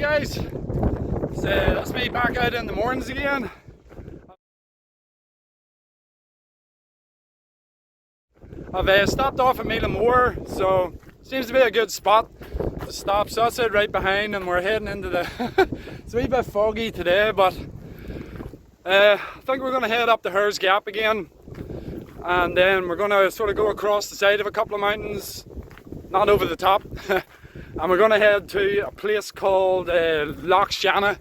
guys, that's me back out in the Mournes again. I've stopped off at Meelmore, so seems to be a good spot to stop. So that's it right behind, and we're heading into the it's a wee bit foggy today, but I think we're going to head up the Hur's Gap again, and then we're going to sort of go across the side of a couple of mountains, not over the top. And we're going to head to a place called Lough Shannagh.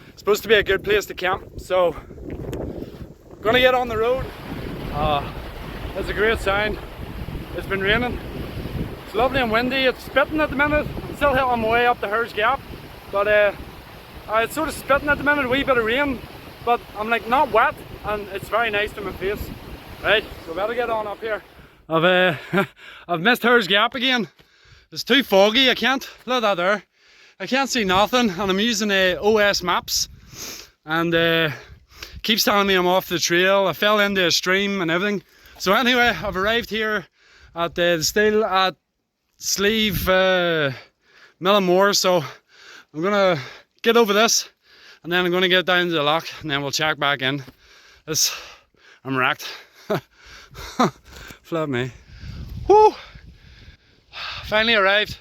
It's supposed to be a good place to camp, so we're going to get on the road. It's a great sound. It's been raining. It's lovely and windy. It's spitting at the minute. I'm still on my way up the Hur's Gap, but it's sort of spitting at the minute, a wee bit of rain, but I'm like not wet, and it's very nice to my face. Right, so better get on up here. I've missed Hur's Gap again. It's too foggy. I can't, look at that there, I can't see nothing, and I'm using OS maps, and keeps telling me I'm off the trail. I fell into a stream and everything. So anyway, I've arrived here at the still at Sleeve Meelmore, so I'm gonna get over this, and then I'm gonna get down to the loch, and then we'll check back in. I'm wrecked. Flip me. Woo! Finally arrived.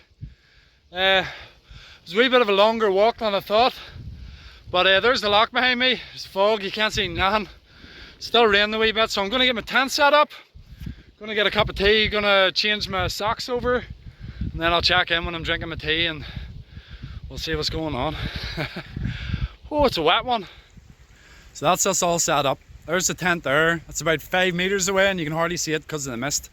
It was a wee bit of a longer walk than I thought, but there's the loch behind me. There's fog, you can't see nothing. It's still raining a wee bit, so I'm going to get my tent set up. Going to get a cup of tea, going to change my socks over, and then I'll check in when I'm drinking my tea, and we'll see what's going on. Oh, it's a wet one. So that's us all set up. There's the tent there. It's about 5 meters away, and you can hardly see it because of the mist.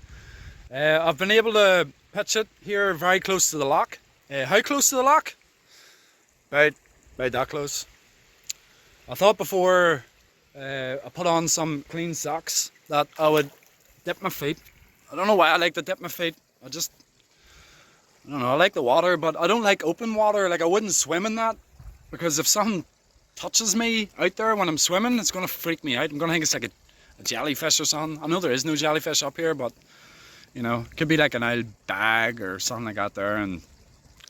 I've been able to pitch it here very close to the loch. How close to the loch? About that close. I thought before I put on some clean socks that I would dip my feet. I don't know why I like to dip my feet. I don't know, I like the water, but I don't like open water. Like, I wouldn't swim in that, because if something touches me out there when I'm swimming, it's going to freak me out. I'm going to think it's like a jellyfish or something. I know there is no jellyfish up here, but you know, it could be like an old bag or something like that there, and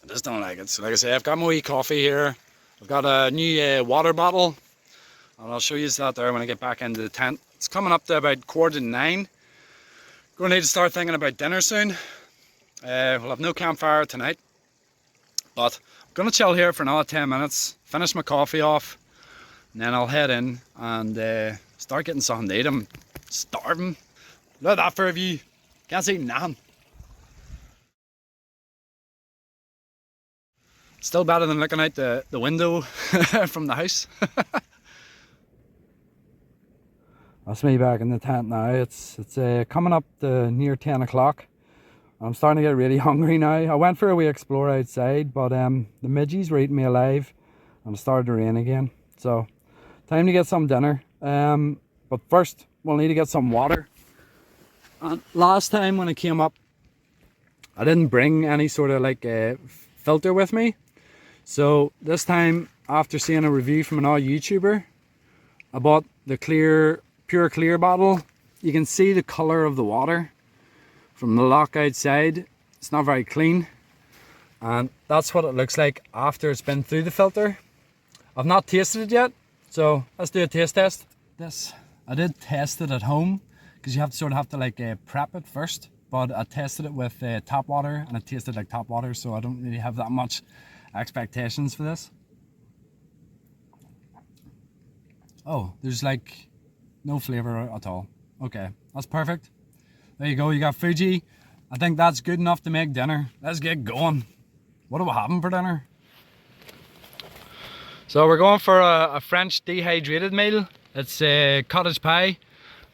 I just don't like it. So like I say, I've got my wee coffee here. I've got a new water bottle, and I'll show you that there when I get back into the tent. It's coming up to about 8:45. Going to need to start thinking about dinner soon. We'll have no campfire tonight, but I'm going to chill here for another 10 minutes, finish my coffee off, and then I'll head in and start getting something to eat. I'm starving. Look at that for a view. Can't see nothing. Still better than looking out the window from the house. That's me back in the tent now. It's coming up to near 10 o'clock. I'm starting to get really hungry now. I went for a wee explore outside, but the midges were eating me alive, and it started to rain again. So time to get some dinner. But first we'll need to get some water. And last time when I came up, I didn't bring any sort of like filter with me. So this time, after seeing a review from another YouTuber, I bought the pure clear bottle. You can see the colour of the water from the loch outside. It's not very clean, and that's what it looks like after it's been through the filter. I've not tasted it yet, so let's do a taste test. I did test it at home, because you have to like prep it first, but I tested it with tap water, and it tasted like tap water, so I don't really have that much expectations for this. Oh, there's like no flavour at all. Okay, that's perfect. There you go, you got Fuji. I think that's good enough to make dinner. Let's get going. What are we having for dinner? So we're going for a French dehydrated meal. It's a cottage pie.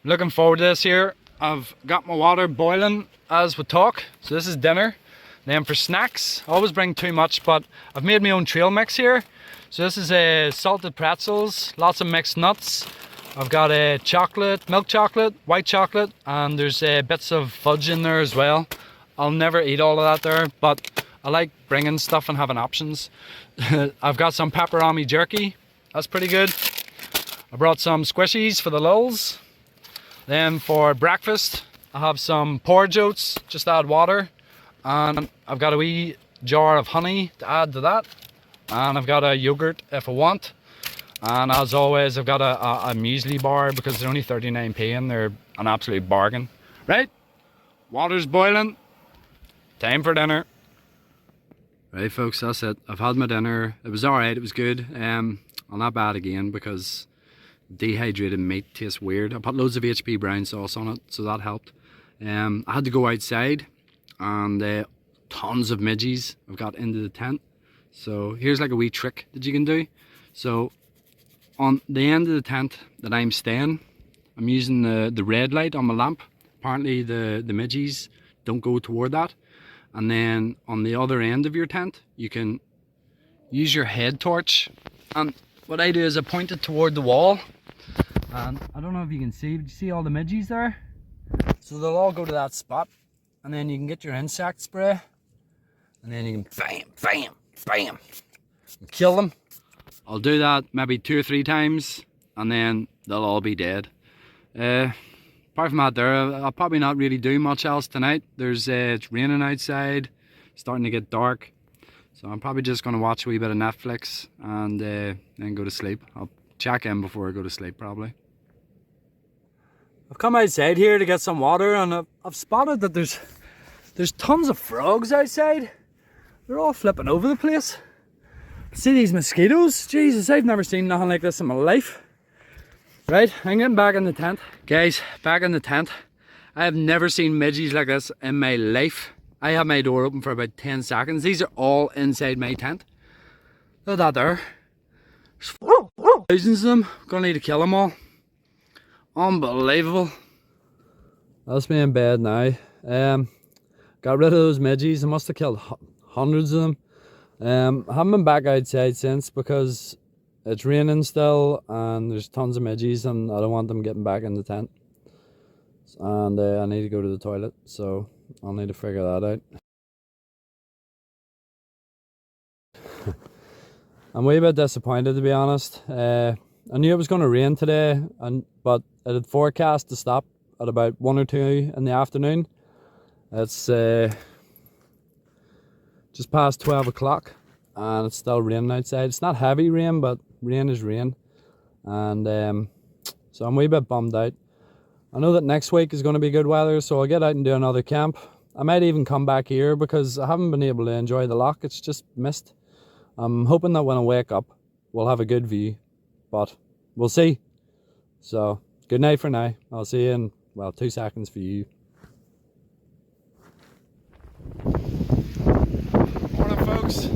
Looking forward to this here. I've got my water boiling as we talk. So this is dinner. Then for snacks, I always bring too much, but I've made my own trail mix here. So this is salted pretzels, lots of mixed nuts. I've got chocolate, milk chocolate, white chocolate, and there's bits of fudge in there as well. I'll never eat all of that there, but I like bringing stuff and having options. I've got some pepperoni jerky. That's pretty good. I brought some squishies for the lulz. Then for breakfast, I have some porridge oats, just add water. And I've got a wee jar of honey to add to that. and I've got a yogurt if I want. And as always, I've got a muesli bar because they're only 39p and they're an absolute bargain. Right, water's boiling, time for dinner. Right folks, that's it. I've had my dinner. It was alright, it was good. I'm not bad again because dehydrated meat tastes weird. I put loads of HP brown sauce on it, so that helped. I had to go outside and tons of midges have got into the tent. So here's like a wee trick that you can do. So on the end of the tent that I'm staying, I'm using the red light on my lamp. Apparently the midges don't go toward that. And then on the other end of your tent, you can use your head torch. And what I do is I point it toward the wall. And I don't know if you can see, but you see all the midges there? So they'll all go to that spot. And then you can get your insect spray. And then you can bam, bam, bam, and kill them. I'll do that maybe 2 or 3 times, and then they'll all be dead. Apart from that there, I'll probably not really do much else tonight. It's raining outside, starting to get dark. So I'm probably just going to watch a wee bit of Netflix and then go to sleep. I'll check in before I go to sleep probably. I've come outside here to get some water, and I've spotted that there's tons of frogs outside. They're all flipping over the place. See these mosquitoes? Jesus, I've never seen nothing like this in my life. Right, I'm getting back in the tent. Guys, back in the tent. I have never seen midges like this in my life. I have my door open for about 10 seconds. These are all inside my tent. Look at that there. There's thousands of them. Gonna need to kill them all. Unbelievable. That's me in bed now. Got rid of those midges. I must have killed hundreds of them. I haven't been back outside since because it's raining still and there's tons of midges and I don't want them getting back in the tent. And I need to go to the toilet, so I'll need to figure that out. I'm a wee bit disappointed, to be honest. I knew it was going to rain today, but it had forecast to stop at about 1 or 2 in the afternoon. It's just past 12 o'clock and it's still raining outside. It's not heavy rain, but rain is rain. And so I'm a wee bit bummed out. I know that next week is going to be good weather, so I'll get out and do another camp. I might even come back here because I haven't been able to enjoy the loch. It's just mist. I'm hoping that when I wake up, we'll have a good view, but we'll see. So good night for now. I'll see you in, well, 2 seconds for you. Morning folks.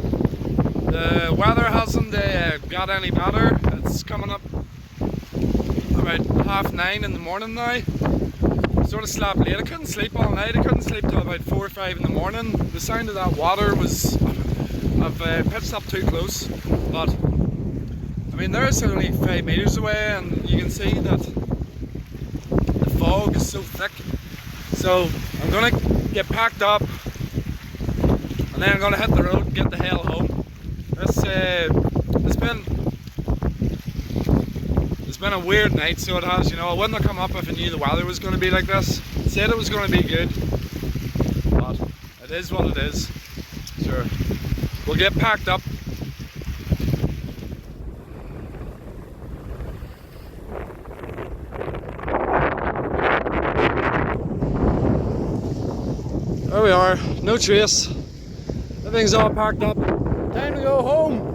The weather hasn't got any better. It's coming up about 9:30 in the morning now. Sort of slept late. I couldn't sleep all night. I couldn't sleep till about 4 or 5 in the morning. The sound of that water was, I've pitched up too close, but I mean there's only 5 meters away and you can see that the fog is so thick. So I'm gonna get packed up and then I'm gonna hit the road and get the hell home. It's been a weird night, so it has, you know. I wouldn't have come up if I knew the weather was going to be like this. I said it was going to be good, but it is what it is. Sure, we'll get packed up. There we are, no trace. Everything's all packed up. Time to go home.